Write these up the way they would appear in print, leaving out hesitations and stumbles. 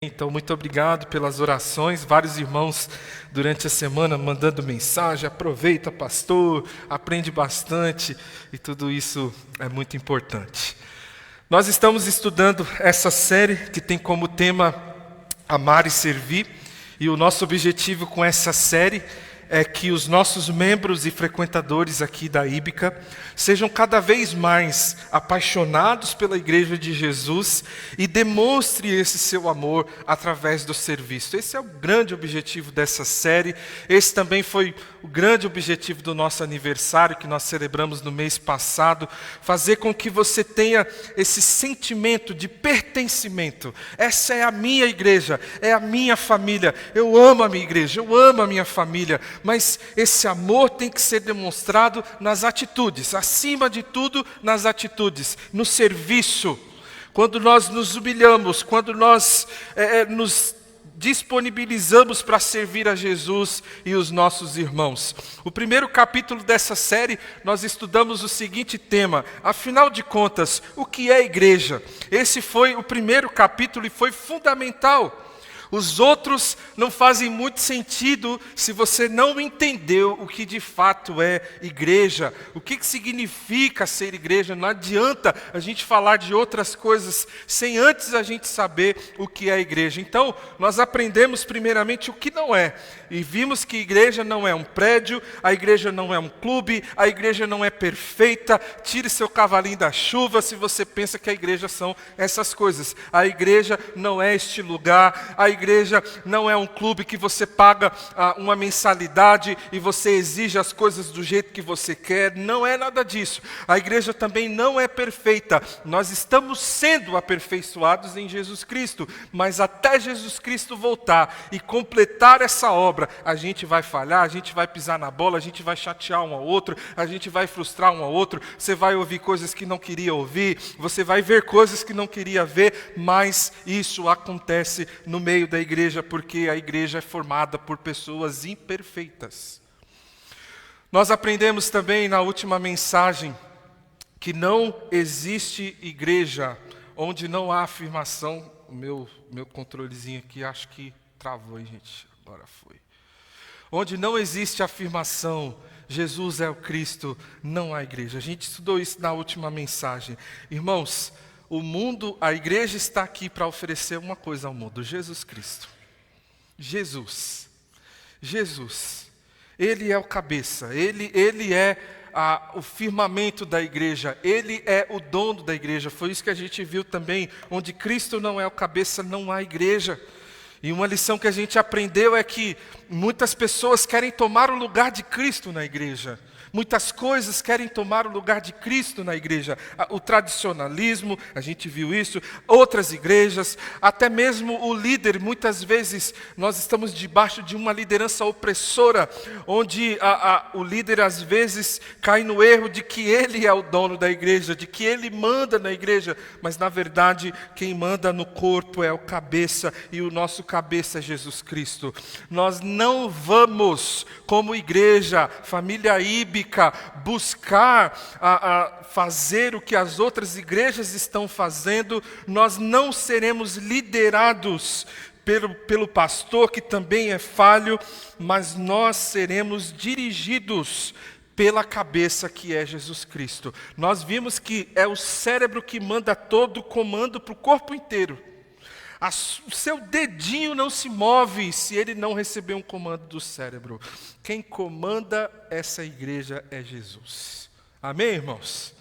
Então, muito obrigado pelas orações. Vários irmãos durante a semana mandando mensagem. Aproveita, pastor, aprende bastante e tudo isso é muito importante. Nós estamos estudando essa série que tem como tema Amar e Servir. E o nosso objetivo com essa série é que os nossos membros e frequentadores aqui da Íbica sejam cada vez mais apaixonados pela Igreja de Jesus e demonstrem esse seu amor através do serviço. Esse é o grande objetivo dessa série. Esse também foi o grande objetivo do nosso aniversário que nós celebramos no mês passado, fazer com que você tenha esse sentimento de pertencimento. Essa é a minha igreja, é a minha família. Eu amo a minha igreja, eu amo a minha família. Mas esse amor tem que ser demonstrado nas atitudes, acima de tudo nas atitudes, no serviço. Quando nós nos humilhamos, quando nós nos disponibilizamos para servir a Jesus e os nossos irmãos. O primeiro capítulo dessa série, nós estudamos o seguinte tema: afinal de contas, o que é igreja? Esse foi o primeiro capítulo e foi fundamental. Os outros não fazem muito sentido se você não entendeu o que de fato é igreja, o que significa ser igreja. Não adianta a gente falar de outras coisas sem antes a gente saber o que é igreja. Então, nós aprendemos primeiramente o que não é. E vimos que igreja não é um prédio, a igreja não é um clube, a igreja não é perfeita. Tire seu cavalinho da chuva se você pensa que a igreja são essas coisas. A igreja não é este lugar, a igreja não é um clube que você paga uma mensalidade e você exige as coisas do jeito que você quer. Não é nada disso. A igreja também não é perfeita. Nós estamos sendo aperfeiçoados em Jesus Cristo, mas até Jesus Cristo voltar e completar essa obra, a gente vai falhar, a gente vai pisar na bola, a gente vai chatear um ao outro, a gente vai frustrar um ao outro. Você vai ouvir coisas que não queria ouvir, você vai ver coisas que não queria ver, mas isso acontece no meio da igreja, porque a igreja é formada por pessoas imperfeitas. Nós aprendemos também na última mensagem que não existe igreja onde não há afirmação. O meu controlezinho aqui acho que travou, hein, gente? Agora foi. Onde não existe afirmação, Jesus é o Cristo, não há igreja. A gente estudou isso na última mensagem. Irmãos, o mundo, a igreja está aqui para oferecer uma coisa ao mundo: Jesus Cristo. Jesus. Ele é o cabeça, ele é o firmamento da igreja, ele é o dono da igreja. Foi isso que a gente viu também: onde Cristo não é o cabeça, não há igreja. E uma lição que a gente aprendeu é que muitas pessoas querem tomar o lugar de Cristo na igreja. Muitas coisas querem tomar o lugar de Cristo na igreja. O tradicionalismo, a gente viu isso, outras igrejas, até mesmo o líder. Muitas vezes nós estamos debaixo de uma liderança opressora, onde o líder às vezes cai no erro de que ele é o dono da igreja, de que ele manda na igreja, mas na verdade quem manda no corpo é o cabeça, e o nosso cabeça é Jesus Cristo. Nós não vamos, como igreja, família Íbica, buscar fazer o que as outras igrejas estão fazendo. Nós não seremos liderados pelo pastor, que também é falho, mas nós seremos dirigidos pela cabeça, que é Jesus Cristo. Nós vimos que é o cérebro que manda todo o comando para o corpo inteiro. O seu dedinho não se move se ele não receber um comando do cérebro. Quem comanda essa igreja é Jesus. Amém, irmãos?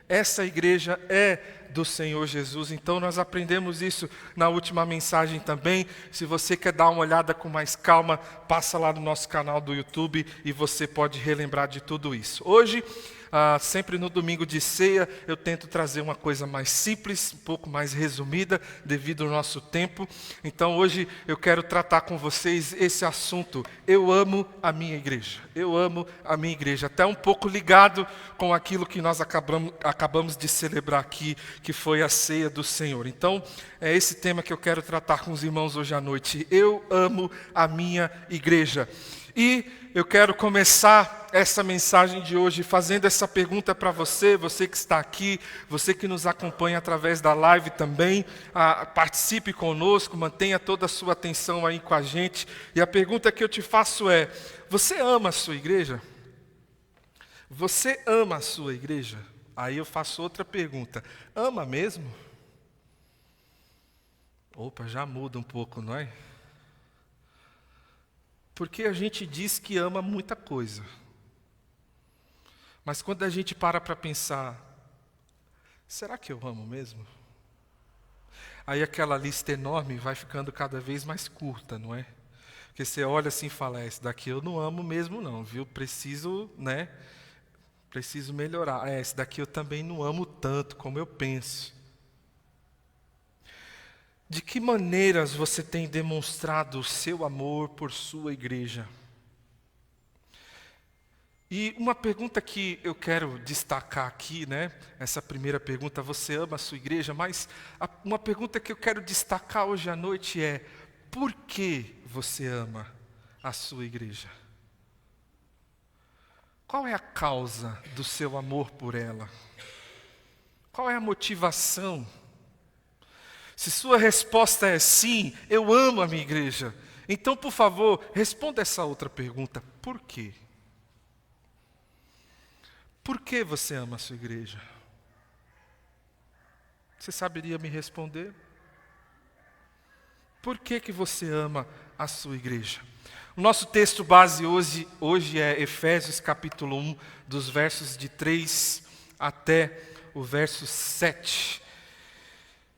Essa igreja é do Senhor Jesus. Então nós aprendemos isso na última mensagem também. Se você quer dar uma olhada com mais calma, passa lá no nosso canal do YouTube e você pode relembrar de tudo isso. Hoje, sempre no domingo de ceia, eu tento trazer uma coisa mais simples, um pouco mais resumida, devido ao nosso tempo. Então hoje eu quero tratar com vocês esse assunto: eu amo a minha igreja. Eu amo a minha igreja. Até um pouco ligado com aquilo que nós acabamos de celebrar aqui, que foi a ceia do Senhor. Então, é esse tema que eu quero tratar com os irmãos hoje à noite. Eu amo a minha igreja. E eu quero começar essa mensagem de hoje fazendo essa pergunta para você, você que está aqui, você que nos acompanha através da live também, participe conosco, mantenha toda a sua atenção aí com a gente. E a pergunta que eu te faço é: você ama a sua igreja? Você ama a sua igreja? Aí eu faço outra pergunta: ama mesmo? Opa, já muda um pouco, não é? Porque a gente diz que ama muita coisa. Mas quando a gente para pensar, será que eu amo mesmo? Aí aquela lista enorme vai ficando cada vez mais curta, não é? Porque você olha assim e fala, esse daqui eu não amo mesmo não, viu? Preciso melhorar. Esse daqui eu também não amo tanto como eu penso. De que maneiras você tem demonstrado o seu amor por sua igreja? E uma pergunta que eu quero destacar aqui, essa primeira pergunta, você ama a sua igreja? Mas uma pergunta que eu quero destacar hoje à noite é: por que você ama a sua igreja? Qual é a causa do seu amor por ela? Qual é a motivação? Se sua resposta é sim, eu amo a minha igreja, então, por favor, responda essa outra pergunta: por quê? Por que você ama a sua igreja? Você saberia me responder? Por que você ama a sua igreja? O nosso texto base hoje é Efésios capítulo 1, dos versos de 3 até o verso 7.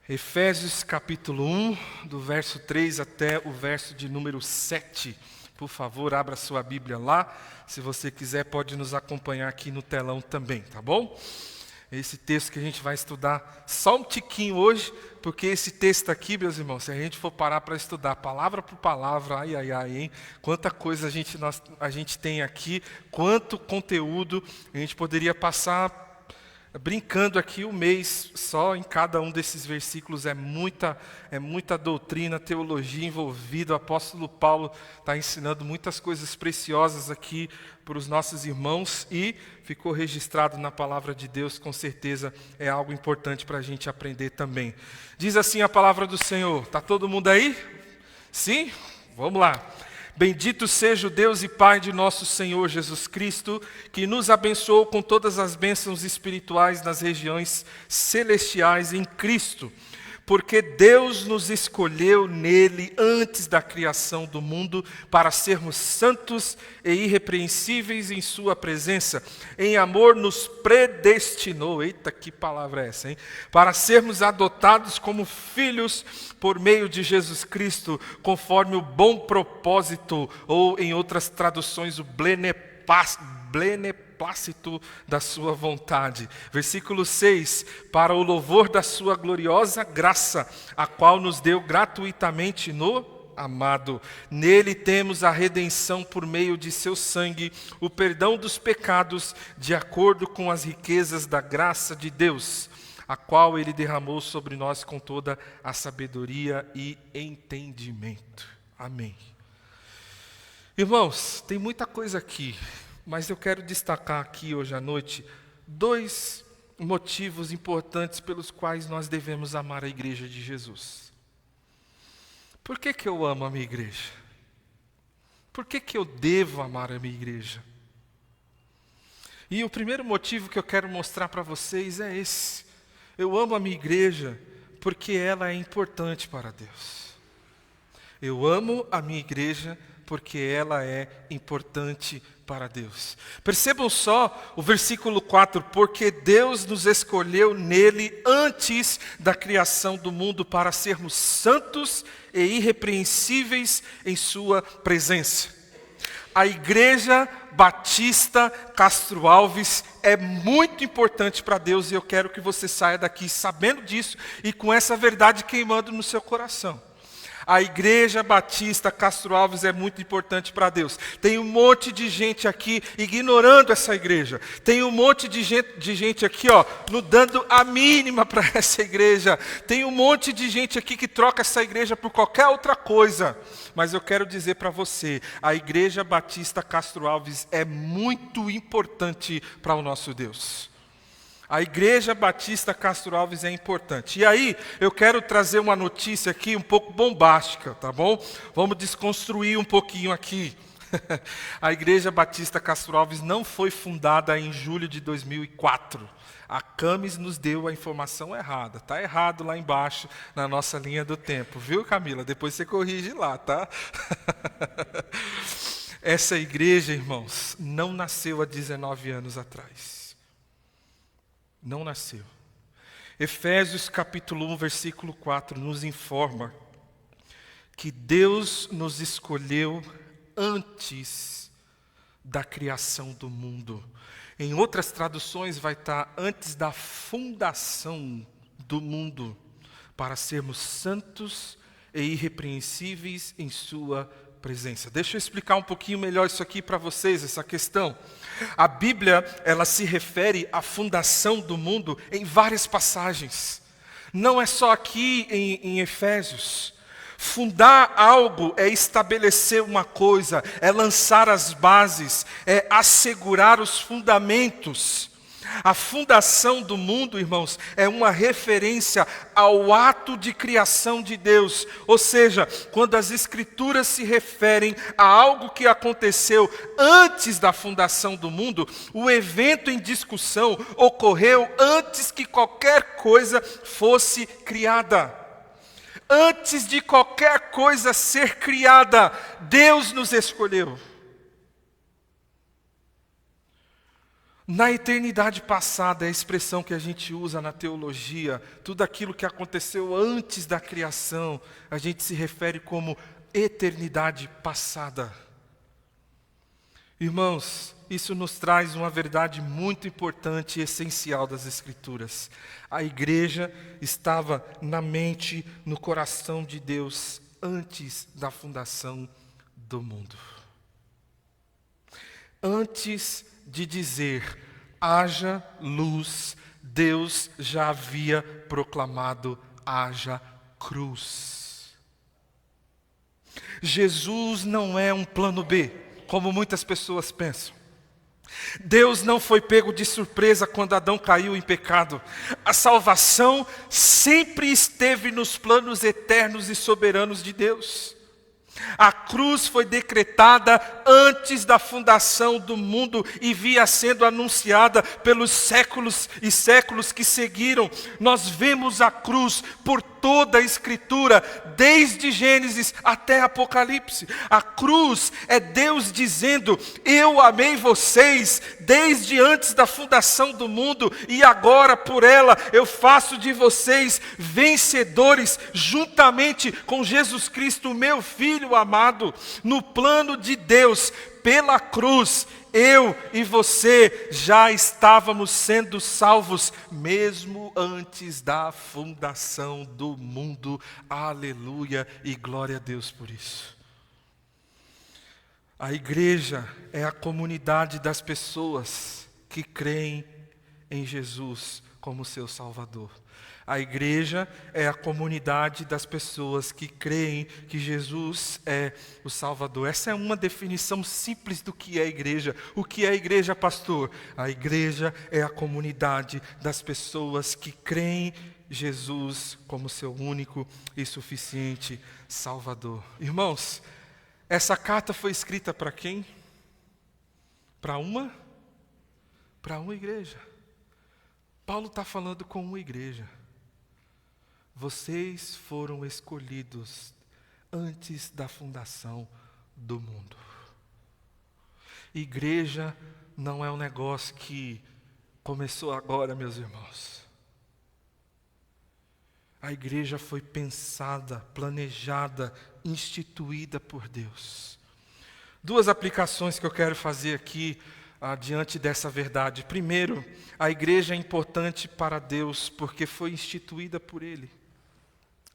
Efésios capítulo 1, do verso 3 até o verso de número 7. Por favor, abra sua Bíblia lá. Se você quiser, pode nos acompanhar aqui no telão também, tá bom? Esse texto que a gente vai estudar só um tiquinho hoje, porque esse texto aqui, meus irmãos, se a gente for parar para estudar palavra por palavra, ai, hein? Quanta coisa a gente tem aqui, quanto conteúdo, a gente poderia passar brincando aqui um mês só em cada um desses versículos. É muita doutrina, teologia envolvida. O apóstolo Paulo está ensinando muitas coisas preciosas aqui para os nossos irmãos e ficou registrado na palavra de Deus, com certeza é algo importante para a gente aprender também. Diz assim a palavra do Senhor. Está todo mundo aí? Sim? Vamos lá. Bendito seja o Deus e Pai de nosso Senhor Jesus Cristo, que nos abençoou com todas as bênçãos espirituais nas regiões celestiais em Cristo, porque Deus nos escolheu nele antes da criação do mundo para sermos santos e irrepreensíveis em sua presença. Em amor nos predestinou, eita, que palavra é essa, hein? Para sermos adotados como filhos por meio de Jesus Cristo, conforme o bom propósito, ou em outras traduções, o beneplácito da sua vontade. Versículo 6, para o louvor da sua gloriosa graça, a qual nos deu gratuitamente no Amado. Nele temos a redenção por meio de seu sangue, o perdão dos pecados, de acordo com as riquezas da graça de Deus, a qual ele derramou sobre nós com toda a sabedoria e entendimento. Amém. Irmãos, tem muita coisa aqui, mas eu quero destacar aqui hoje à noite 2 motivos importantes pelos quais nós devemos amar a igreja de Jesus. Por que eu amo a minha igreja? Por que eu devo amar a minha igreja? E o primeiro motivo que eu quero mostrar para vocês é esse. Eu amo a minha igreja porque ela é importante para Deus. Eu amo a minha igreja porque ela é importante para Deus. Percebam só o versículo 4, porque Deus nos escolheu nele antes da criação do mundo para sermos santos e irrepreensíveis em sua presença. A Igreja Batista Castro Alves é muito importante para Deus e eu quero que você saia daqui sabendo disso e com essa verdade queimando no seu coração. A Igreja Batista Castro Alves é muito importante para Deus. Tem um monte de gente aqui ignorando essa igreja. Tem um monte de gente aqui, não dando a mínima para essa igreja. Tem um monte de gente aqui que troca essa igreja por qualquer outra coisa. Mas eu quero dizer para você, a Igreja Batista Castro Alves é muito importante para o nosso Deus. A Igreja Batista Castro Alves é importante. E aí, eu quero trazer uma notícia aqui um pouco bombástica, tá bom? Vamos desconstruir um pouquinho aqui. A Igreja Batista Castro Alves não foi fundada em julho de 2004. A Camis nos deu a informação errada. Está errado lá embaixo na nossa linha do tempo. Viu, Camila? Depois você corrige lá, tá? Essa igreja, irmãos, não nasceu há 19 anos atrás. Não nasceu. Efésios capítulo 1, versículo 4 nos informa que Deus nos escolheu antes da criação do mundo. Em outras traduções vai estar antes da fundação do mundo, para sermos santos e irrepreensíveis em sua presença. Deixa eu explicar um pouquinho melhor isso aqui para vocês, essa questão. A Bíblia, ela se refere à fundação do mundo em várias passagens. Não é só aqui em Efésios. Fundar algo é estabelecer uma coisa, é lançar as bases, é assegurar os fundamentos. A fundação do mundo, irmãos, é uma referência ao ato de criação de Deus. Ou seja, quando as Escrituras se referem a algo que aconteceu antes da fundação do mundo, o evento em discussão ocorreu antes que qualquer coisa fosse criada. Antes de qualquer coisa ser criada, Deus nos escolheu. Na eternidade passada, é a expressão que a gente usa na teologia, tudo aquilo que aconteceu antes da criação, a gente se refere como eternidade passada. Irmãos, isso nos traz uma verdade muito importante e essencial das Escrituras. A igreja estava na mente, no coração de Deus, antes da fundação do mundo. Antes de dizer, haja luz, Deus já havia proclamado, haja cruz. Jesus não é um plano B, como muitas pessoas pensam. Deus não foi pego de surpresa quando Adão caiu em pecado. A salvação sempre esteve nos planos eternos e soberanos de Deus. A cruz foi decretada antes da fundação do mundo e vinha sendo anunciada pelos séculos e séculos que seguiram. Nós vemos a cruz por toda a Escritura, desde Gênesis até Apocalipse. A cruz é Deus dizendo, eu amei vocês desde antes da fundação do mundo e agora por ela eu faço de vocês vencedores juntamente com Jesus Cristo, meu Filho amado. No plano de Deus, pela cruz, eu e você já estávamos sendo salvos, mesmo antes da fundação do mundo. Aleluia e glória a Deus por isso. A igreja é a comunidade das pessoas que creem em Jesus como seu Salvador. A igreja é a comunidade das pessoas que creem que Jesus é o Salvador. Essa é uma definição simples do que é a igreja. O que é a igreja, pastor? A igreja é a comunidade das pessoas que creem Jesus como seu único e suficiente Salvador. Irmãos, essa carta foi escrita para quem? Para uma igreja. Paulo está falando com uma igreja. Vocês foram escolhidos antes da fundação do mundo. Igreja não é um negócio que começou agora, meus irmãos. A igreja foi pensada, planejada, instituída por Deus. Duas aplicações que eu quero fazer aqui diante dessa verdade. Primeiro, a igreja é importante para Deus porque foi instituída por Ele.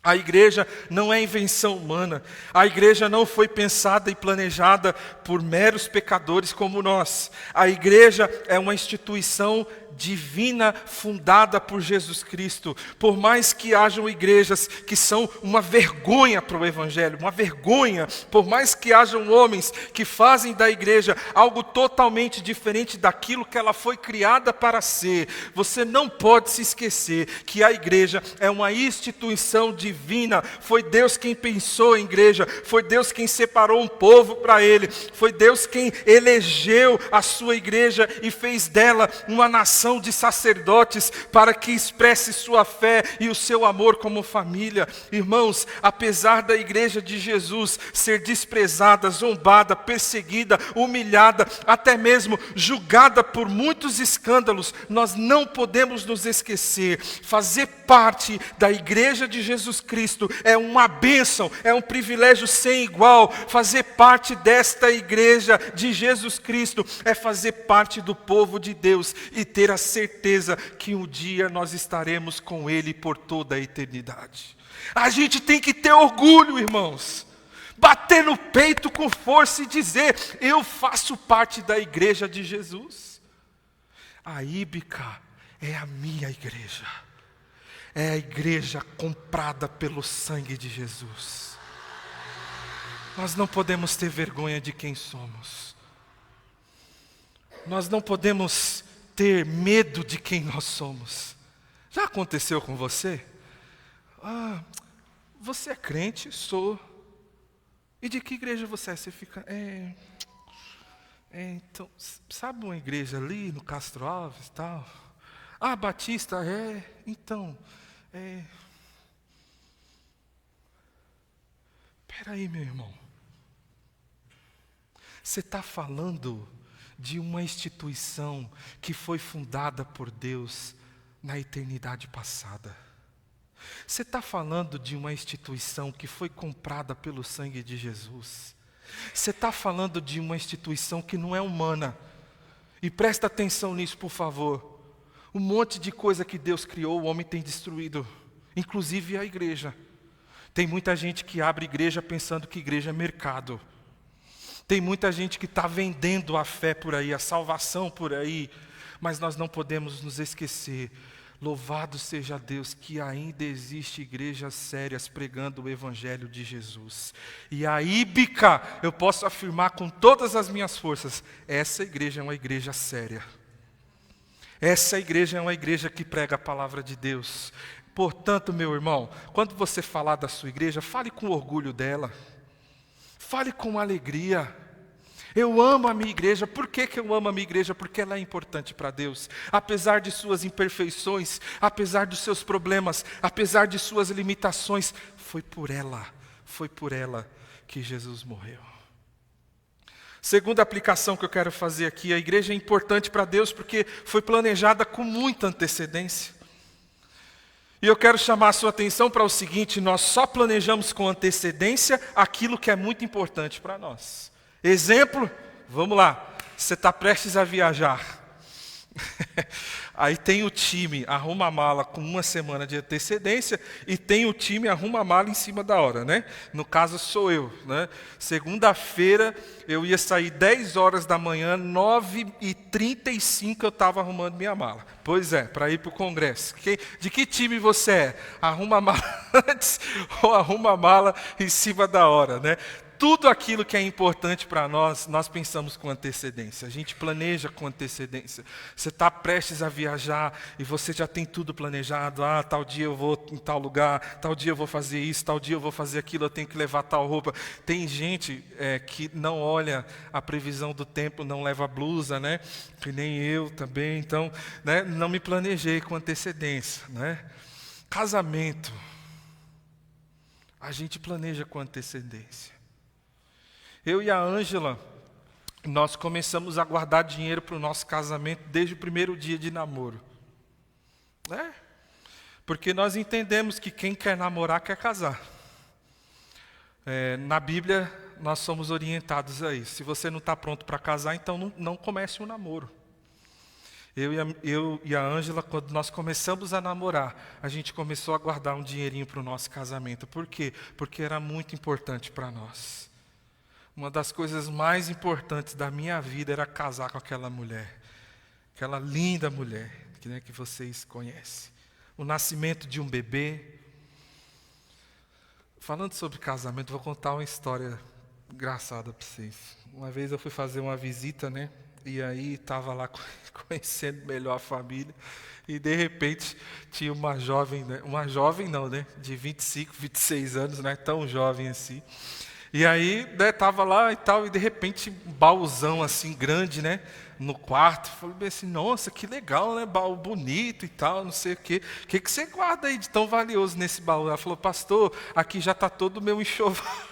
A igreja não é invenção humana. A igreja não foi pensada e planejada por meros pecadores como nós. A igreja é uma instituição divina fundada por Jesus Cristo. Por mais que hajam igrejas que são uma vergonha para o evangelho, uma vergonha, por mais que hajam homens que fazem da igreja algo totalmente diferente daquilo que ela foi criada para ser, você não pode se esquecer que a igreja é uma instituição divina. Foi Deus quem pensou a igreja, foi Deus quem separou um povo para Ele, foi Deus quem elegeu a sua igreja e fez dela uma nação de sacerdotes para que expresse sua fé e o seu amor como família. Irmãos, apesar da igreja de Jesus ser desprezada, zombada, perseguida, humilhada, até mesmo julgada por muitos escândalos, nós não podemos nos esquecer, fazer parte da igreja de Jesus Cristo é uma bênção, é um privilégio sem igual. Fazer parte desta igreja de Jesus Cristo é fazer parte do povo de Deus e ter a certeza que um dia nós estaremos com Ele por toda a eternidade. A gente tem que ter orgulho, irmãos. Bater no peito com força e dizer: eu faço parte da igreja de Jesus. A Íbica é a minha igreja. É a igreja comprada pelo sangue de Jesus. Nós não podemos ter vergonha de quem somos. Nós não podemos ter medo de quem nós somos. Já aconteceu com você? Você é crente? Sou. E de que igreja você é? Você fica... então, sabe uma igreja ali no Castro Alves e tal? Batista, então... Espera aí, meu irmão. Você está falando de uma instituição que foi fundada por Deus na eternidade passada. Você está falando de uma instituição que foi comprada pelo sangue de Jesus. Você está falando de uma instituição que não é humana. E presta atenção nisso, por favor. Um monte de coisa que Deus criou, o homem tem destruído, inclusive a igreja. Tem muita gente que abre igreja pensando que igreja é mercado. Tem muita gente que está vendendo a fé por aí, a salvação por aí. Mas nós não podemos nos esquecer. Louvado seja Deus que ainda existe igrejas sérias pregando o evangelho de Jesus. E a Íbica, eu posso afirmar com todas as minhas forças, essa igreja é uma igreja séria. Essa igreja é uma igreja que prega a palavra de Deus. Portanto, meu irmão, quando você falar da sua igreja, fale com orgulho dela. Fale com alegria. Eu amo a minha igreja. Por que eu amo a minha igreja? Porque ela é importante para Deus. Apesar de suas imperfeições, apesar dos seus problemas, apesar de suas limitações, foi por ela que Jesus morreu. Segunda aplicação que eu quero fazer aqui, a igreja é importante para Deus porque foi planejada com muita antecedência. E eu quero chamar a sua atenção para o seguinte: nós só planejamos com antecedência aquilo que é muito importante para nós. Exemplo, vamos lá, você está prestes a viajar. Aí tem o time, arruma a mala com uma semana de antecedência, e tem o time, arruma a mala em cima da hora, né? No caso sou eu, né? Segunda-feira eu ia sair 10 horas da manhã, 9h35 eu estava arrumando minha mala. Pois é, para ir para o congresso. De que time você é? Arruma a mala antes ou arruma a mala em cima da hora, né? Tudo aquilo que é importante para nós, nós pensamos com antecedência. A gente planeja com antecedência. Você está prestes a viajar e você já tem tudo planejado. Tal dia eu vou em tal lugar, tal dia eu vou fazer isso, tal dia eu vou fazer aquilo, eu tenho que levar tal roupa. Tem gente que não olha a previsão do tempo, não leva blusa, né? Que nem eu também. Então, né? Não me planejei com antecedência, né? Casamento. A gente planeja com antecedência. Eu e a Ângela, nós começamos a guardar dinheiro para o nosso casamento desde o primeiro dia de namoro. Porque nós entendemos que quem quer namorar quer casar. Na Bíblia, nós somos orientados a isso. Se você não está pronto para casar, então não comece um namoro. Eu e a Ângela, quando nós começamos a namorar, a gente começou a guardar um dinheirinho para o nosso casamento. Por quê? Porque era muito importante para nós. Uma das coisas mais importantes da minha vida era casar com aquela mulher. Aquela linda mulher, que vocês conhecem. O nascimento de um bebê. Falando sobre casamento, vou contar uma história engraçada para vocês. Uma vez eu fui fazer uma visita, né? E aí estava lá conhecendo melhor a família. E de repente tinha uma jovem, né? Uma jovem não, né? De 25, 26 anos, não é tão jovem assim. E aí, né, tava lá e tal, e de repente um baúzão assim grande, né? No quarto. Falei bem assim, nossa, que legal, né? Baú bonito e tal, não sei o quê. O que você guarda aí de tão valioso nesse baú? Ela falou, pastor, aqui já está todo o meu enxoval.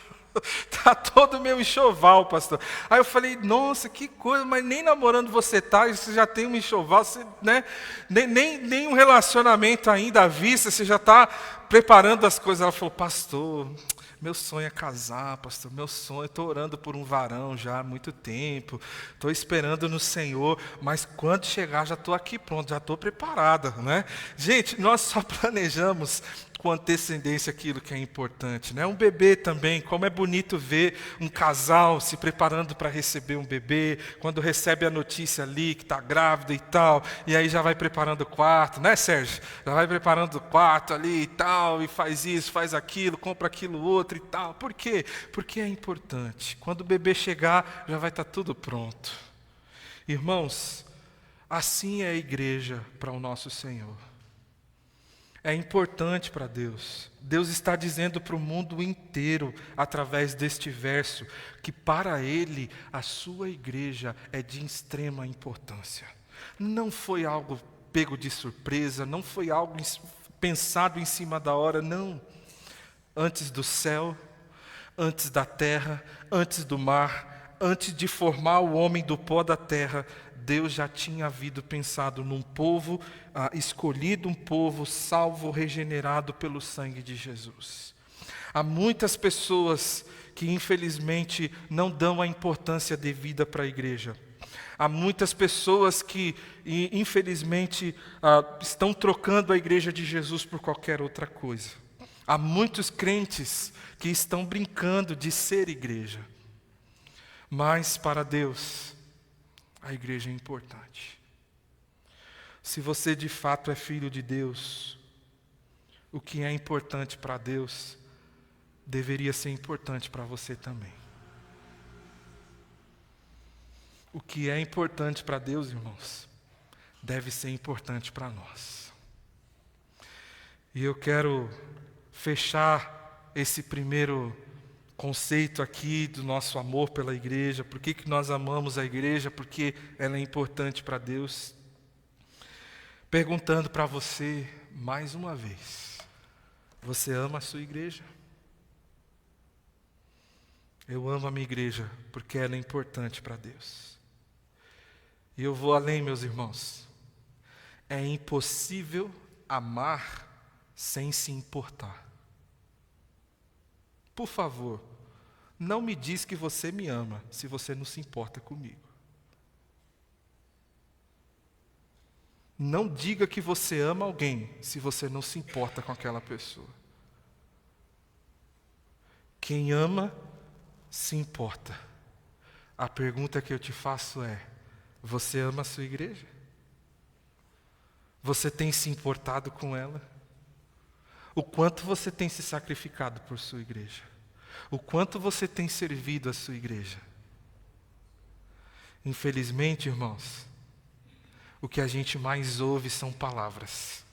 Está todo o meu enxoval, pastor. Aí eu falei, nossa, que coisa, mas nem namorando você está, você já tem um enxoval, você, né? Nem um relacionamento ainda à vista, você já está preparando as coisas. Ela falou, pastor, meu sonho é casar, pastor, meu sonho, estou orando por um varão já há muito tempo, estou esperando no Senhor, mas quando chegar já estou aqui pronto, já estou preparada, né? Gente, nós só planejamos com antecedência aquilo que é importante, né? Um bebê também, como é bonito ver um casal se preparando para receber um bebê, quando recebe a notícia ali que está grávida e tal, e aí já vai preparando o quarto, né, Sérgio? Já vai preparando o quarto ali e tal, e faz isso, faz aquilo, compra aquilo outro e tal. Por quê? Porque é importante. Quando o bebê chegar, já vai estar tudo pronto. Irmãos, assim é a igreja para o nosso Senhor. É importante para Deus. Deus está dizendo para o mundo inteiro, através deste verso, que para Ele, a sua igreja é de extrema importância. Não foi algo pego de surpresa, não foi algo pensado em cima da hora, não. Antes do céu, antes da terra, antes do mar, antes de formar o homem do pó da terra, Deus já tinha havido pensado num povo escolhido, um povo salvo, regenerado pelo sangue de Jesus. Há muitas pessoas que infelizmente não dão a importância devida para a igreja. Há muitas pessoas que infelizmente estão trocando a igreja de Jesus por qualquer outra coisa. Há muitos crentes que estão brincando de ser igreja. Mas para Deus, a igreja é importante. Se você de fato é filho de Deus, o que é importante para Deus deveria ser importante para você também. O que é importante para Deus, irmãos, deve ser importante para nós. E eu quero fechar esse primeiro conceito aqui do nosso amor pela igreja. Por que nós amamos a igreja? Porque ela é importante para Deus. Perguntando para você mais uma vez: você ama a sua igreja? Eu amo a minha igreja porque ela é importante para Deus. E eu vou além, meus irmãos. É impossível amar sem se importar. Por favor, não me diz que você me ama se você não se importa comigo. Não diga que você ama alguém se você não se importa com aquela pessoa. Quem ama, se importa. A pergunta que eu te faço é: você ama a sua igreja? Você tem se importado com ela? O quanto você tem se sacrificado por sua igreja? O quanto você tem servido a sua igreja? Infelizmente, irmãos, o que a gente mais ouve são palavras.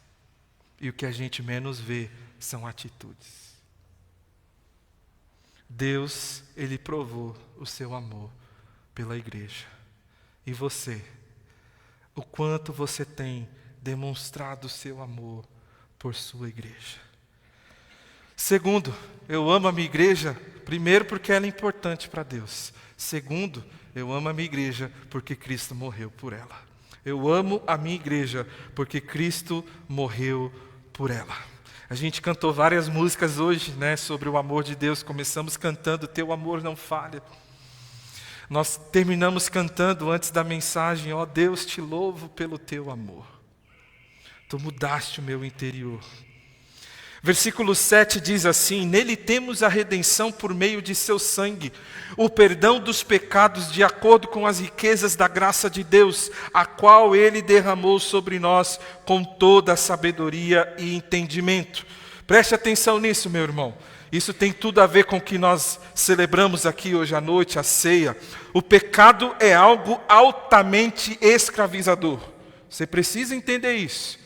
E o que a gente menos vê são atitudes. Deus, Ele provou o seu amor pela igreja. E você? O quanto você tem demonstrado o seu amor por sua igreja? Segundo, eu amo a minha igreja, primeiro porque ela é importante para Deus. Segundo, eu amo a minha igreja porque Cristo morreu por ela. Eu amo a minha igreja porque Cristo morreu por ela. A gente cantou várias músicas hoje, né, sobre o amor de Deus. Começamos cantando: Teu amor não falha. Nós terminamos cantando antes da mensagem: ó Deus, te louvo pelo teu amor. Tu mudaste o meu interior. Versículo 7 diz assim: nele temos a redenção por meio de seu sangue, o perdão dos pecados de acordo com as riquezas da graça de Deus, a qual ele derramou sobre nós com toda a sabedoria e entendimento. Preste atenção nisso, meu irmão. Isso tem tudo a ver com o que nós celebramos aqui hoje à noite, a ceia. O pecado é algo altamente escravizador. Você precisa entender isso.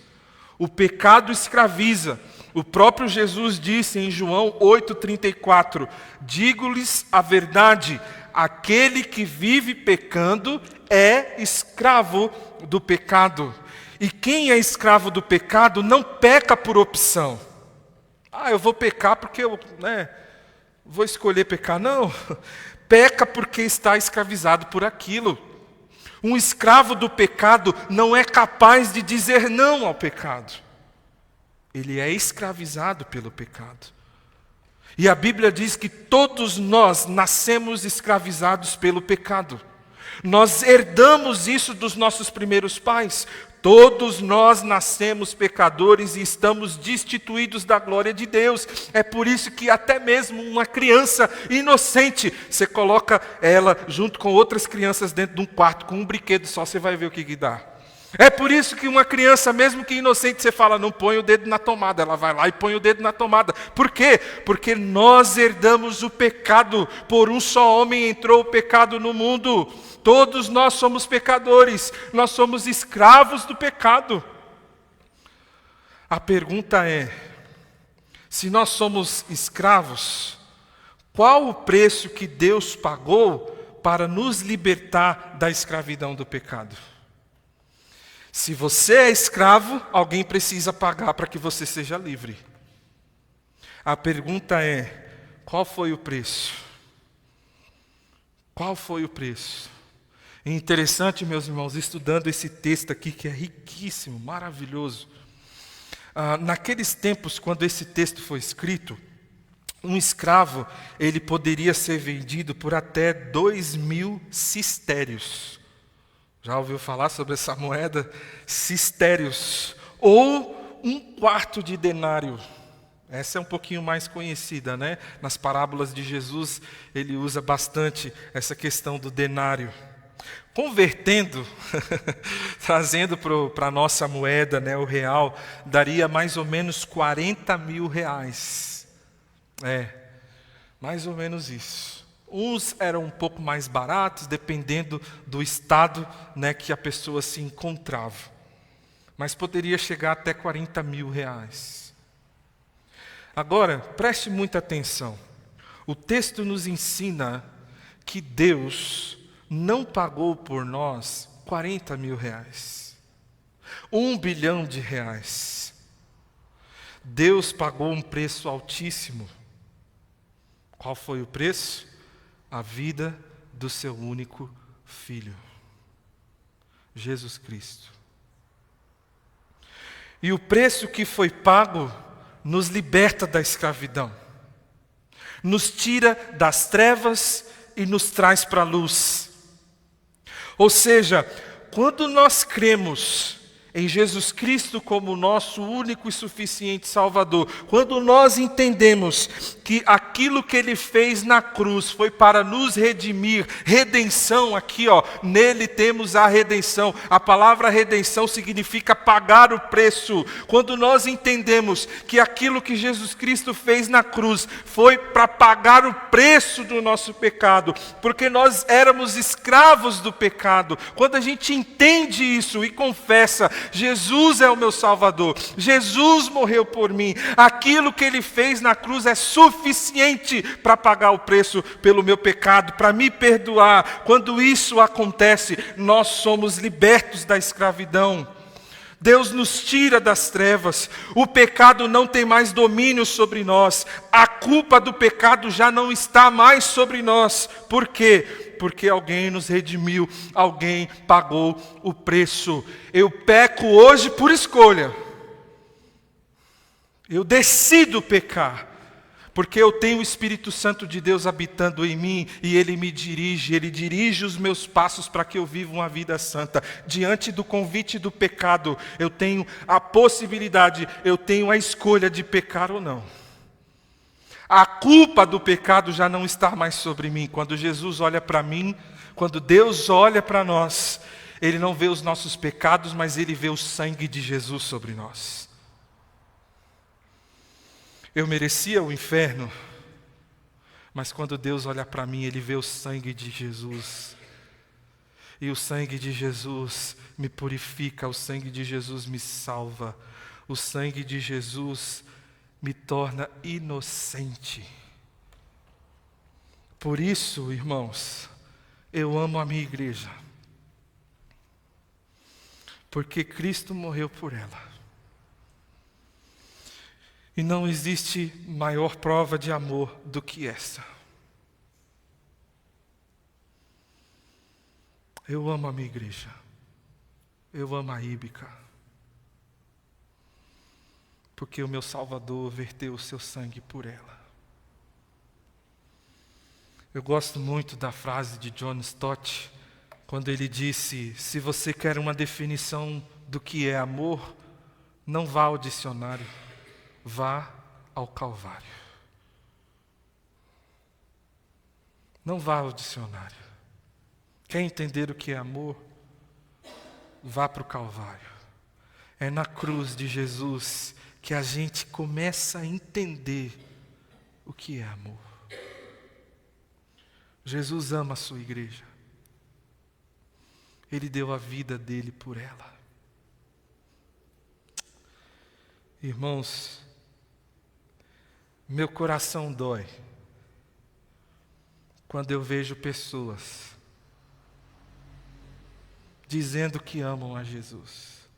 O pecado escraviza. O próprio Jesus disse em João 8,34: digo-lhes a verdade, aquele que vive pecando é escravo do pecado. E quem é escravo do pecado não peca por opção. Eu vou pecar porque eu vou escolher pecar. Não, peca porque está escravizado por aquilo. Um escravo do pecado não é capaz de dizer não ao pecado. Ele é escravizado pelo pecado. E a Bíblia diz que todos nós nascemos escravizados pelo pecado. Nós herdamos isso dos nossos primeiros pais. Todos nós nascemos pecadores e estamos destituídos da glória de Deus. É por isso que até mesmo uma criança inocente, você coloca ela junto com outras crianças dentro de um quarto, com um brinquedo só, você vai ver o que dá. É por isso que uma criança, mesmo que inocente, você fala: não põe o dedo na tomada. Ela vai lá e põe o dedo na tomada. Por quê? Porque nós herdamos o pecado. Por um só homem entrou o pecado no mundo. Todos nós somos pecadores. Nós somos escravos do pecado. A pergunta é: se nós somos escravos, qual o preço que Deus pagou para nos libertar da escravidão do pecado? Se você é escravo, alguém precisa pagar para que você seja livre. A pergunta é: qual foi o preço? Qual foi o preço? É interessante, meus irmãos, estudando esse texto aqui, que é riquíssimo, maravilhoso. Naqueles tempos, quando esse texto foi escrito, um escravo, ele poderia ser vendido por até 2.000 sistérios. Já ouviu falar sobre essa moeda? Sistérios. Ou 1/4 de denário. Essa é um pouquinho mais conhecida, né? Nas parábolas de Jesus, ele usa bastante essa questão do denário. Convertendo, trazendo para a nossa moeda, né, o real, daria mais ou menos 40 mil reais. Mais ou menos isso. Uns eram um pouco mais baratos, dependendo do estado, né, que a pessoa se encontrava. Mas poderia chegar até 40 mil reais. Agora, preste muita atenção. O texto nos ensina que Deus não pagou por nós 40 mil reais. 1 bilhão de reais. Deus pagou um preço altíssimo. Qual foi o preço? A vida do seu único Filho, Jesus Cristo. E o preço que foi pago nos liberta da escravidão, nos tira das trevas e nos traz para a luz. Ou seja, quando nós cremos em Jesus Cristo como nosso único e suficiente Salvador, quando nós entendemos que aquilo que Ele fez na cruz foi para nos redimir, redenção aqui, nele temos a redenção. A palavra redenção significa pagar o preço. Quando nós entendemos que aquilo que Jesus Cristo fez na cruz foi para pagar o preço do nosso pecado, porque nós éramos escravos do pecado. Quando a gente entende isso e confessa: Jesus é o meu Salvador, Jesus morreu por mim, aquilo que Ele fez na cruz é suficiente para pagar o preço pelo meu pecado, para me perdoar. Quando isso acontece, nós somos libertos da escravidão. Deus nos tira das trevas, o pecado não tem mais domínio sobre nós, a culpa do pecado já não está mais sobre nós. Por quê? Porque alguém nos redimiu, alguém pagou o preço. Eu peco hoje por escolha, eu decido pecar, Porque eu tenho o Espírito Santo de Deus habitando em mim e Ele me dirige, Ele dirige os meus passos para que eu viva uma vida santa. Diante do convite do pecado, eu tenho a possibilidade, eu tenho a escolha de pecar ou não. A culpa do pecado já não está mais sobre mim. Quando Jesus olha para mim, quando Deus olha para nós, Ele não vê os nossos pecados, mas Ele vê o sangue de Jesus sobre nós. Eu merecia o inferno, mas quando Deus olha para mim, Ele vê o sangue de Jesus. E o sangue de Jesus me purifica, o sangue de Jesus me salva, o sangue de Jesus me torna inocente. Por isso, irmãos, eu amo a minha igreja, porque Cristo morreu por ela. E não existe maior prova de amor do que essa. Eu amo a minha igreja. Eu amo a Íbica. Porque o meu Salvador verteu o seu sangue por ela. Eu gosto muito da frase de John Stott, quando ele disse: se você quer uma definição do que é amor, não vá ao dicionário. Vá ao Calvário. Não vá ao dicionário. Quer entender o que é amor? Vá para o Calvário. É na cruz de Jesus que a gente começa a entender o que é amor. Jesus ama a sua igreja. Ele deu a vida dele por ela. Irmãos, meu coração dói quando eu vejo pessoas dizendo que amam a Jesus,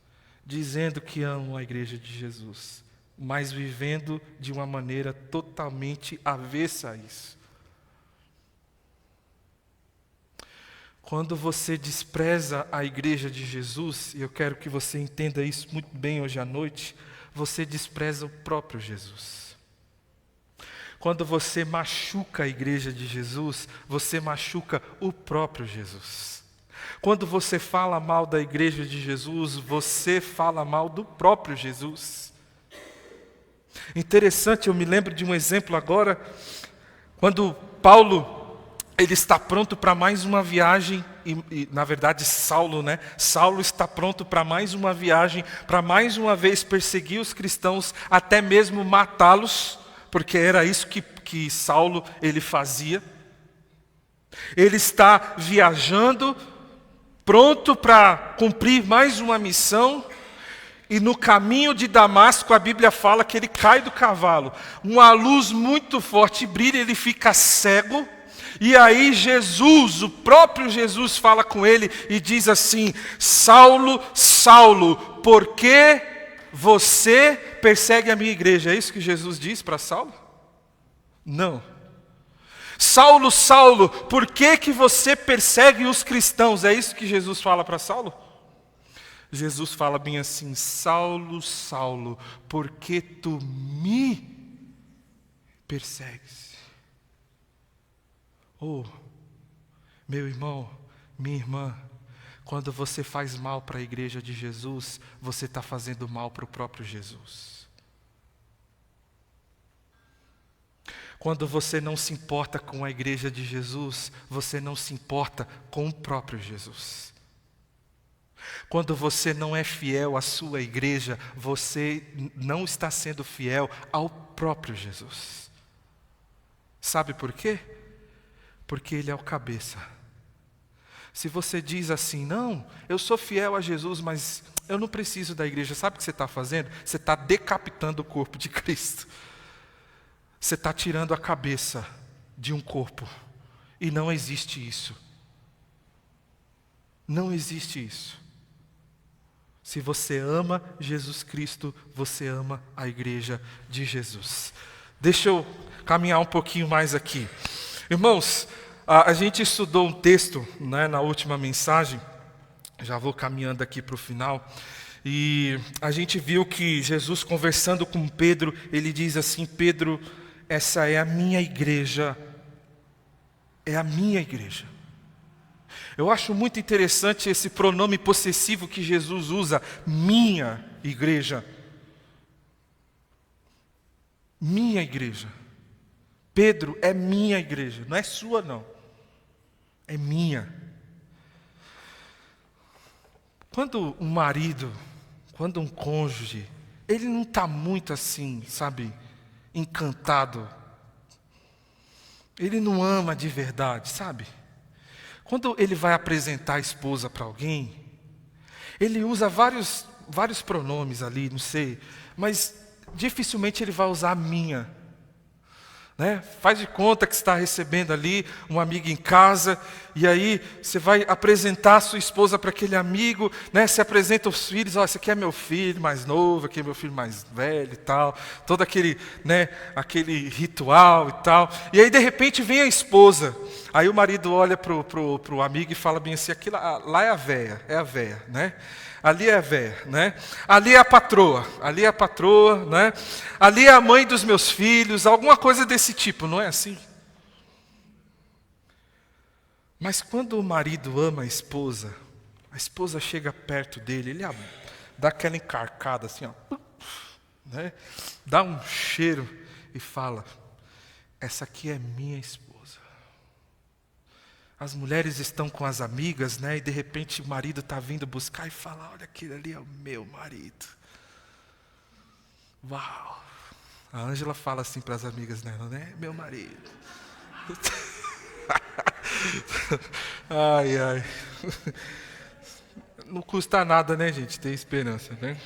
dizendo que amam a igreja de Jesus, mas vivendo de uma maneira totalmente avessa a isso. Quando você despreza a igreja de Jesus, e eu quero que você entenda isso muito bem hoje à noite, você despreza o próprio Jesus. Quando você machuca a igreja de Jesus, você machuca o próprio Jesus. Quando você fala mal da igreja de Jesus, você fala mal do próprio Jesus. Interessante, eu me lembro de um exemplo agora, quando Paulo, ele está pronto para mais uma viagem, e na verdade Saulo, né? Saulo está pronto para mais uma viagem, para mais uma vez perseguir os cristãos, até mesmo matá-los, porque era isso que Saulo ele fazia. Ele está viajando, pronto para cumprir mais uma missão, e no caminho de Damasco a Bíblia fala que ele cai do cavalo. Uma luz muito forte brilha, ele fica cego, e aí Jesus, o próprio Jesus fala com ele e diz assim: Saulo, Saulo, por que você persegue a minha igreja? É isso que Jesus diz para Saulo? Não. Saulo, Saulo, por que você persegue os cristãos? É isso que Jesus fala para Saulo? Jesus fala bem assim: Saulo, Saulo, por que tu me persegues? Oh, meu irmão, minha irmã, quando você faz mal para a igreja de Jesus, você está fazendo mal para o próprio Jesus. Quando você não se importa com a igreja de Jesus, você não se importa com o próprio Jesus. Quando você não é fiel à sua igreja, você não está sendo fiel ao próprio Jesus. Sabe por quê? Porque Ele é o cabeça. Se você diz assim: não, eu sou fiel a Jesus, mas eu não preciso da igreja. Sabe o que você está fazendo? Você está decapitando o corpo de Cristo. Você está tirando a cabeça de um corpo. E não existe isso. Não existe isso. Se você ama Jesus Cristo, você ama a igreja de Jesus. Deixa eu caminhar um pouquinho mais aqui. Irmãos, a gente estudou um texto, né, na última mensagem. Já vou caminhando aqui para o final. E a gente viu que Jesus, conversando com Pedro, ele diz assim: Pedro, essa é a minha igreja. É a minha igreja. Eu acho muito interessante esse pronome possessivo que Jesus usa, minha igreja. Minha igreja. Pedro, é minha igreja, não é sua não. É minha. Quando um marido, quando um cônjuge, ele não está muito assim, sabe, encantado. Ele não ama de verdade, sabe? Quando ele vai apresentar a esposa para alguém, ele usa vários pronomes ali, não sei, mas dificilmente ele vai usar a minha. Né? Faz de conta que você está recebendo ali um amigo em casa, e aí você vai apresentar a sua esposa para aquele amigo, né? Você apresenta os filhos, esse aqui é meu filho mais novo, aqui é meu filho mais velho e tal, todo aquele, né, aquele ritual e tal, e aí de repente vem a esposa, aí o marido olha pro amigo e fala bem assim, aqui lá é a véia, né? Ali é a véia, né? Ali é a patroa, né? Ali é a mãe dos meus filhos, alguma coisa desse tipo, não é assim? Mas quando o marido ama a esposa chega perto dele, ele dá aquela encarcada assim, ó, né? Dá um cheiro e fala, essa aqui é minha esposa. As mulheres estão com as amigas, né? E de repente o marido está vindo buscar e fala, olha, aquele ali é o meu marido. Uau! A Ângela fala assim para as amigas dela, né? Meu marido. Ai, ai. Não custa nada, né, gente? Ter esperança, né?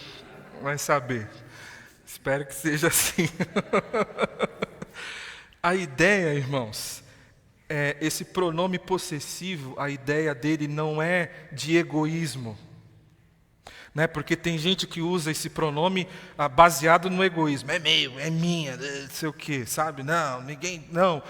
Vai saber. Espero que seja assim. A ideia, irmãos, esse pronome possessivo, a ideia dele não é de egoísmo, né? Porque tem gente que usa esse pronome baseado no egoísmo. É meu, é minha, não sei o quê, sabe? Não, ninguém, não.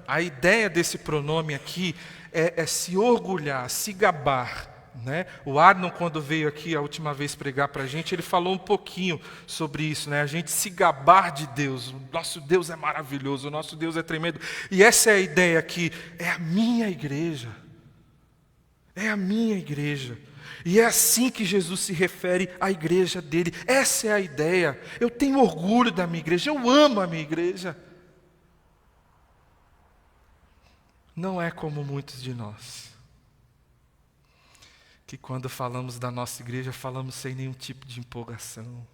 A ideia desse pronome aqui é se orgulhar, se gabar. Né? O Arnon, quando veio aqui a última vez pregar para a gente, ele falou um pouquinho sobre isso, né? A gente se gabar de Deus. O nosso Deus é maravilhoso, o nosso Deus é tremendo. E essa é a ideia aqui, é a minha igreja. É a minha igreja. E é assim que Jesus se refere à igreja dele. Essa é a ideia. Eu tenho orgulho da minha igreja, eu amo a minha igreja. Não é como muitos de nós, que quando falamos da nossa igreja, falamos sem nenhum tipo de empolgação.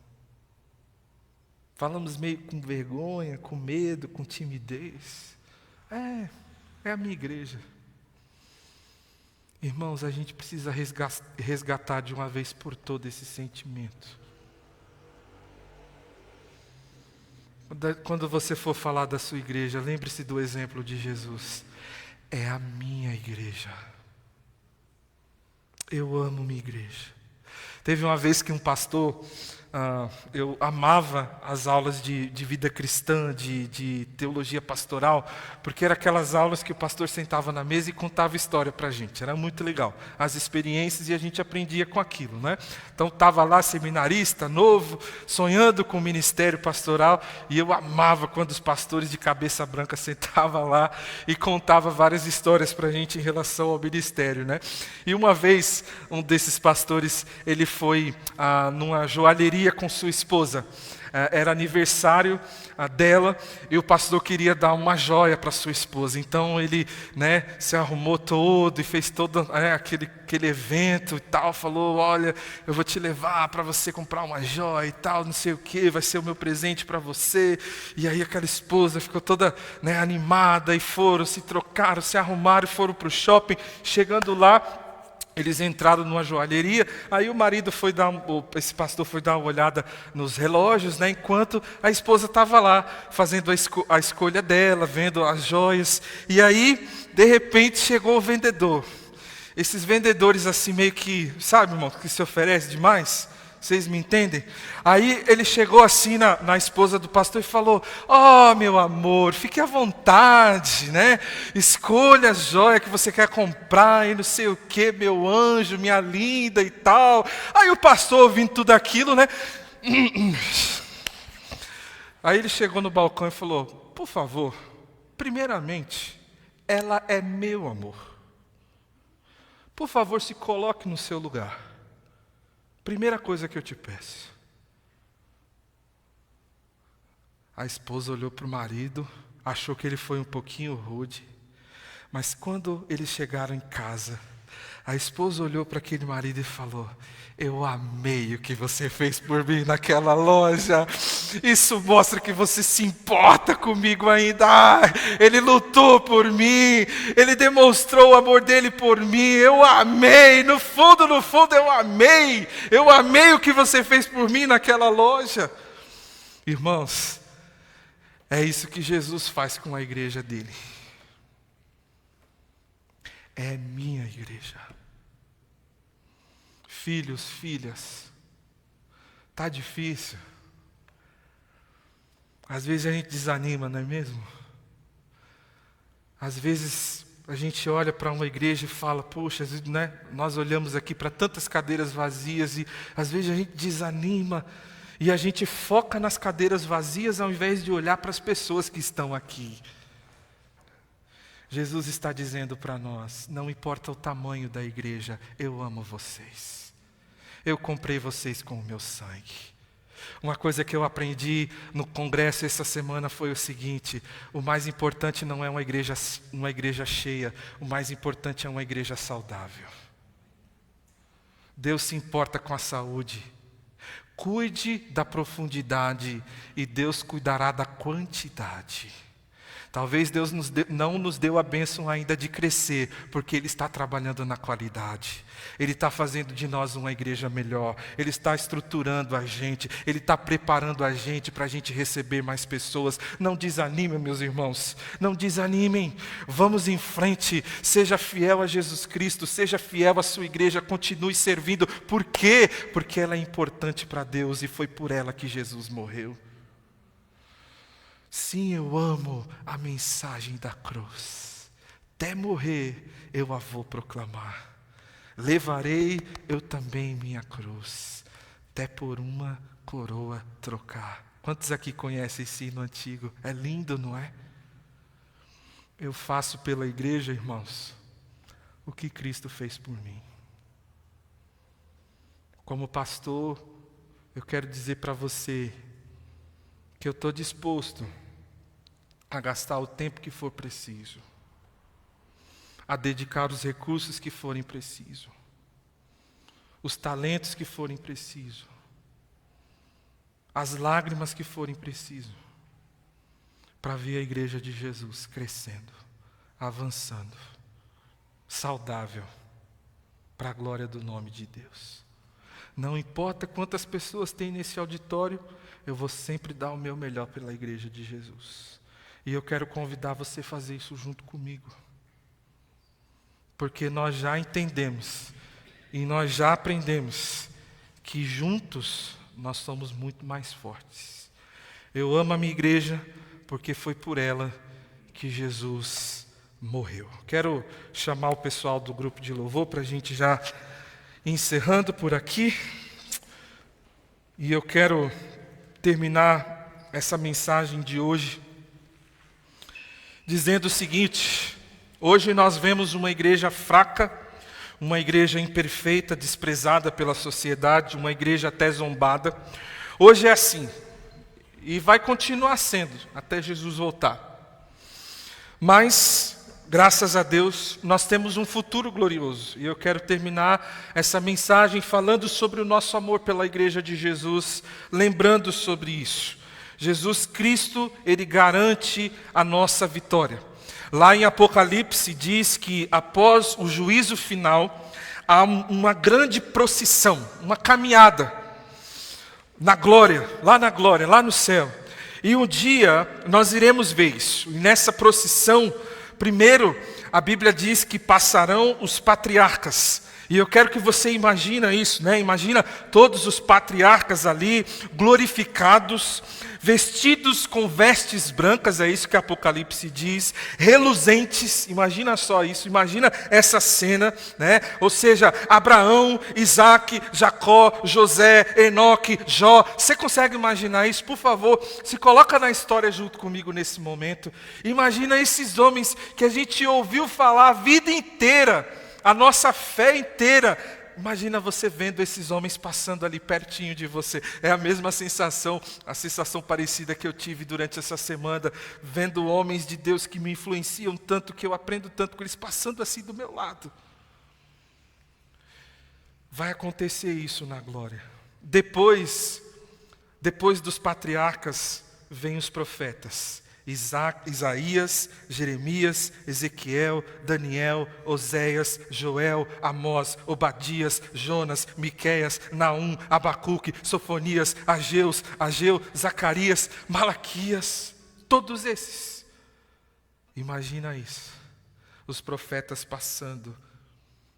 Falamos meio com vergonha, com medo, com timidez. É a minha igreja. Irmãos, a gente precisa resgatar de uma vez por todas esse sentimento. Quando você for falar da sua igreja, lembre-se do exemplo de Jesus. É a minha igreja. Eu amo minha igreja. Teve uma vez que um pastor, eu amava as aulas de vida cristã, de teologia pastoral, porque eram aquelas aulas que o pastor sentava na mesa e contava história para a gente. Era muito legal. As experiências e a gente aprendia com aquilo, né? Então estava lá seminarista, novo, sonhando com o ministério pastoral, e eu amava quando os pastores de cabeça branca sentavam lá e contavam várias histórias para a gente em relação ao ministério, né? E uma vez, um desses pastores, ele foi numa joalheria com sua esposa. Era aniversário dela e o pastor queria dar uma joia para sua esposa. Então ele, né, se arrumou todo e fez todo aquele evento e tal. Falou, olha, eu vou te levar para você comprar uma joia e tal, não sei o que, vai ser o meu presente para você. E aí aquela esposa ficou toda, né, animada e se trocaram, se arrumaram e foram para o shopping. Chegando lá, eles entraram numa joalheria, aí o marido esse pastor foi dar uma olhada nos relógios, né, enquanto a esposa estava lá, fazendo a escolha dela, vendo as joias, e aí, de repente, chegou o vendedor. Esses vendedores assim meio que, sabe, irmão, que se oferece demais? Vocês me entendem? Aí ele chegou assim na esposa do pastor e falou, meu amor, fique à vontade, né? Escolha a joia que você quer comprar e não sei o que, meu anjo, minha linda e tal. Aí o pastor ouvindo tudo aquilo, né? Aí ele chegou no balcão e falou, por favor, primeiramente, ela é meu amor. Por favor, se coloque no seu lugar. Primeira coisa que eu te peço. A esposa olhou para o marido, achou que ele foi um pouquinho rude, mas quando eles chegaram em casa, a esposa olhou para aquele marido e falou: eu amei o que você fez por mim naquela loja. Isso mostra que você se importa comigo ainda. Ele lutou por mim. Ele demonstrou o amor dele por mim. Eu amei. No fundo, eu amei. Eu amei o que você fez por mim naquela loja. Irmãos, é isso que Jesus faz com a igreja dele. É minha igreja. Filhos, filhas, tá difícil. Às vezes a gente desanima, não é mesmo? Às vezes a gente olha para uma igreja e fala: poxa, né? Nós olhamos aqui para tantas cadeiras vazias e às vezes a gente desanima e a gente foca nas cadeiras vazias ao invés de olhar para as pessoas que estão aqui. Jesus está dizendo para nós: não importa o tamanho da igreja, eu amo vocês. Eu comprei vocês com o meu sangue. Uma coisa que eu aprendi no congresso essa semana foi o seguinte: o mais importante não é uma igreja cheia, o mais importante é uma igreja saudável. Deus se importa com a saúde. Cuide da profundidade e Deus cuidará da quantidade. Talvez Deus não nos deu a bênção ainda de crescer, porque Ele está trabalhando na qualidade. Ele está fazendo de nós uma igreja melhor. Ele está estruturando a gente. Ele está preparando a gente para a gente receber mais pessoas. Não desanimem, meus irmãos. Não desanimem. Vamos em frente. Seja fiel a Jesus Cristo. Seja fiel à sua igreja. Continue servindo. Por quê? Porque ela é importante para Deus e foi por ela que Jesus morreu. Sim, eu amo a mensagem da cruz. Até morrer eu a vou proclamar. Levarei eu também minha cruz, até por uma coroa trocar. Quantos aqui conhecem esse hino antigo? É lindo, não é? Eu faço pela igreja, irmãos, o que Cristo fez por mim. Como pastor, eu quero dizer para você que eu estou disposto a gastar o tempo que for preciso, a dedicar os recursos que forem preciso, os talentos que forem preciso, as lágrimas que forem preciso, para ver a igreja de Jesus crescendo, avançando, saudável, para a glória do nome de Deus. Não importa quantas pessoas tem nesse auditório, eu vou sempre dar o meu melhor pela igreja de Jesus. E eu quero convidar você a fazer isso junto comigo. Porque nós já entendemos e nós já aprendemos que juntos nós somos muito mais fortes. Eu amo a minha igreja porque foi por ela que Jesus morreu. Quero chamar o pessoal do grupo de louvor para a gente já encerrando por aqui. E eu quero terminar essa mensagem de hoje dizendo o seguinte: hoje nós vemos uma igreja fraca, uma igreja imperfeita, desprezada pela sociedade, uma igreja até zombada. Hoje é assim, e vai continuar sendo, até Jesus voltar. Mas, graças a Deus, nós temos um futuro glorioso. E eu quero terminar essa mensagem falando sobre o nosso amor pela igreja de Jesus, lembrando sobre isso. Jesus Cristo, Ele garante a nossa vitória. Lá em Apocalipse diz que após o juízo final, há uma grande procissão, uma caminhada na glória, lá no céu. E um dia nós iremos ver isso. E nessa procissão, primeiro a Bíblia diz que passarão os patriarcas. E eu quero que você imagine isso, né? Imagina todos os patriarcas ali, glorificados, vestidos com vestes brancas, é isso que Apocalipse diz, reluzentes, imagina só isso, imagina essa cena, né? Ou seja, Abraão, Isaac, Jacó, José, Enoque, Jó, você consegue imaginar isso? Por favor, se coloca na história junto comigo nesse momento, imagina esses homens que a gente ouviu falar a vida inteira, a nossa fé inteira. Imagina você vendo esses homens passando ali pertinho de você. É a mesma sensação, a sensação parecida que eu tive durante essa semana, vendo homens de Deus que me influenciam tanto, que eu aprendo tanto com eles, passando assim do meu lado. Vai acontecer isso na glória. Depois dos patriarcas, vêm os profetas. Isaías, Jeremias, Ezequiel, Daniel, Oséias, Joel, Amós, Obadias, Jonas, Miqueias, Naum, Abacuque, Sofonias, Ageu, Zacarias, Malaquias, todos esses. Imagina isso, os profetas passando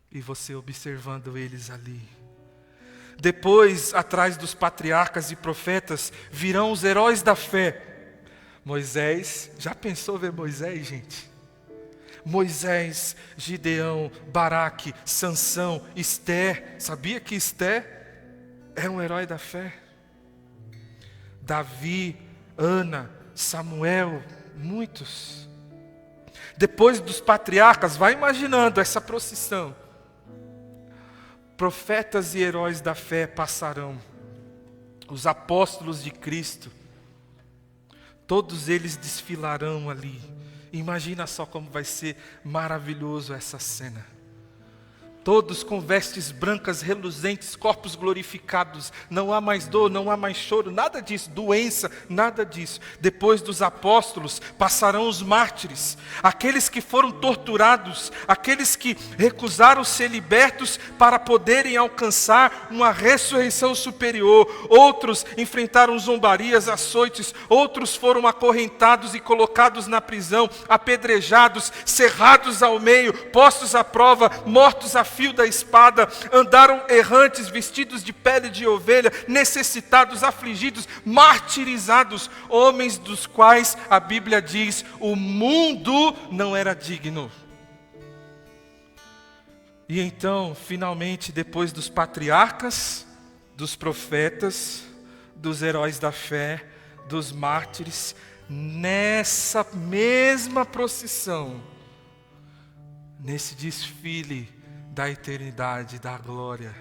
e você observando eles ali. Depois, atrás dos patriarcas e profetas, virão os heróis da fé. Moisés, já pensou ver Moisés, gente? Moisés, Gideão, Baraque, Sansão, Esther. Sabia que Esther é um herói da fé? Davi, Ana, Samuel, muitos. Depois dos patriarcas, vai imaginando essa procissão. Profetas e heróis da fé passarão. Os apóstolos de Cristo. Todos eles desfilarão ali. Imagina só como vai ser maravilhoso essa cena. Todos com vestes brancas reluzentes, corpos glorificados. Não há mais dor, não há mais choro, nada disso, doença, nada disso. Depois dos apóstolos passarão os mártires, aqueles que foram torturados, aqueles que recusaram ser libertos para poderem alcançar uma ressurreição superior. Outros enfrentaram zombarias, açoites, outros foram acorrentados e colocados na prisão, apedrejados, cerrados ao meio, postos à prova, mortos a fio da espada, andaram errantes, vestidos de pele de ovelha, necessitados, afligidos, martirizados, homens dos quais a Bíblia diz, o mundo não era digno. E então, finalmente, depois dos patriarcas, dos profetas, dos heróis da fé, dos mártires, nessa mesma procissão, nesse desfile da eternidade, da glória.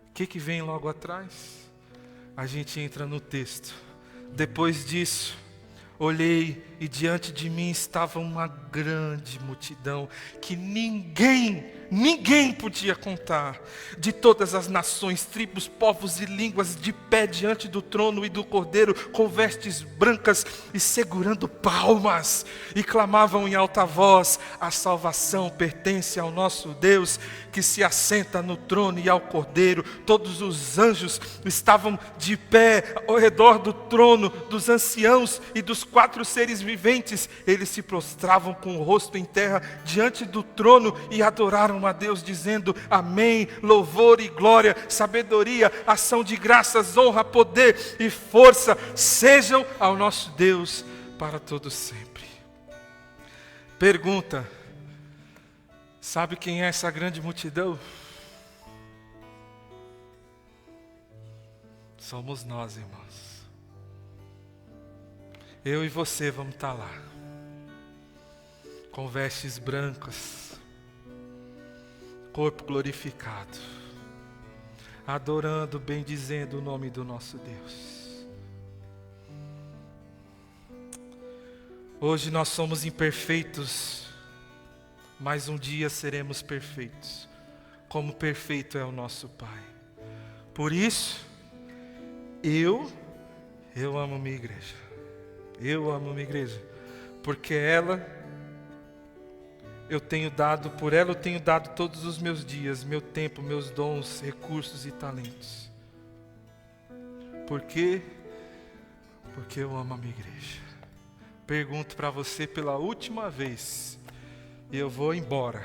O que vem logo atrás? A gente entra no texto. Depois disso, olhei e diante de mim estava uma grande multidão que ninguém podia contar, de todas as nações, tribos, povos e línguas, de pé diante do trono e do Cordeiro, com vestes brancas e segurando palmas, e clamavam em alta voz: a salvação pertence ao nosso Deus, que se assenta no trono e ao Cordeiro. Todos os anjos estavam de pé ao redor do trono, dos anciãos e dos 4 seres viventes. Eles se prostravam com o rosto em terra diante do trono e adoraram a Deus, dizendo: amém, louvor e glória, sabedoria, ação de graças, honra, poder e força sejam ao nosso Deus para todo sempre. Pergunta: sabe quem é essa grande multidão? Somos nós, irmãos. Eu e você vamos estar lá, com vestes brancas, corpo glorificado, adorando, bendizendo o nome do nosso Deus. Hoje nós somos imperfeitos, mas um dia seremos perfeitos, como perfeito é o nosso Pai. Por isso, eu amo minha igreja. Eu amo minha igreja, porque por ela eu tenho dado todos os meus dias, meu tempo, meus dons, recursos e talentos. Por quê? Porque eu amo a minha igreja. Pergunto para você pela última vez, e eu vou embora.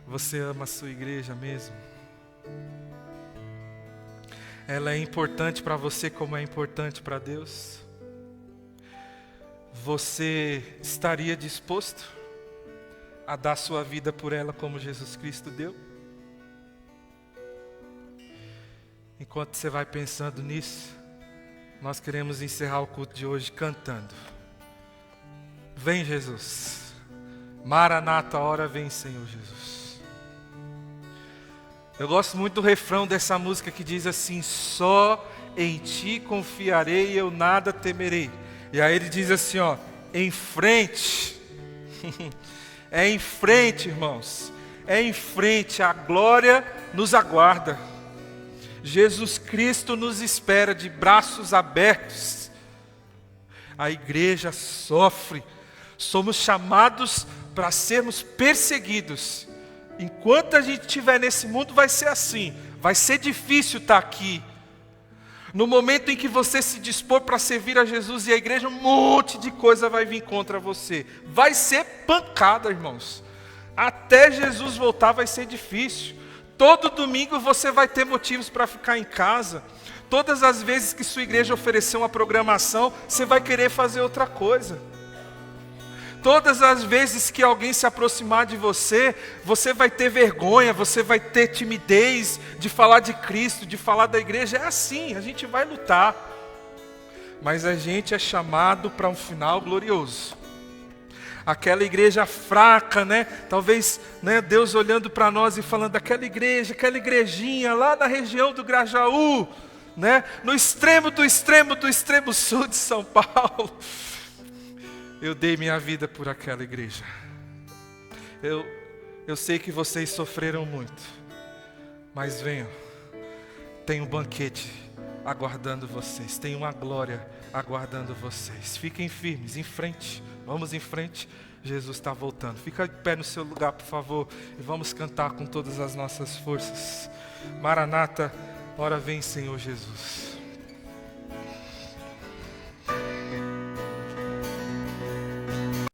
Você ama a sua igreja mesmo? ela é importante para você como é importante para Deus? Você estaria disposto a dar sua vida por ela como Jesus Cristo deu? Enquanto você vai pensando nisso, nós queremos encerrar o culto de hoje cantando. Vem, Jesus. Maranata, a hora vem, Senhor Jesus. Eu gosto muito do refrão dessa música que diz assim: só em ti confiarei e eu nada temerei. E aí ele diz assim, ó, em frente. É em frente, irmãos. É em frente, a glória nos aguarda. Jesus Cristo nos espera de braços abertos. A igreja sofre. Somos chamados para sermos perseguidos. Enquanto a gente estiver nesse mundo vai ser assim. Vai ser difícil estar aqui. No momento em que você se dispor para servir a Jesus e a igreja, um monte de coisa vai vir contra você. Vai ser pancada, irmãos. Até Jesus voltar vai ser difícil. Todo domingo você vai ter motivos para ficar em casa. Todas as vezes que sua igreja oferecer uma programação, você vai querer fazer outra coisa. Todas as vezes que alguém se aproximar de você, você vai ter vergonha, você vai ter timidez de falar de Cristo, de falar da igreja. É assim, a gente vai lutar. Mas a gente é chamado para um final glorioso. Aquela igreja fraca, né? Talvez, né, Deus olhando para nós e falando, aquela igreja, aquela igrejinha lá na região do Grajaú, né? No extremo do extremo sul de São Paulo. Eu dei minha vida por aquela igreja. Eu sei que vocês sofreram muito. Mas venham. Tem um banquete aguardando vocês. Tem uma glória aguardando vocês. Fiquem firmes, em frente. Vamos em frente. Jesus está voltando. Fica de pé no seu lugar, por favor. E vamos cantar com todas as nossas forças. Maranata, ora vem, Senhor Jesus.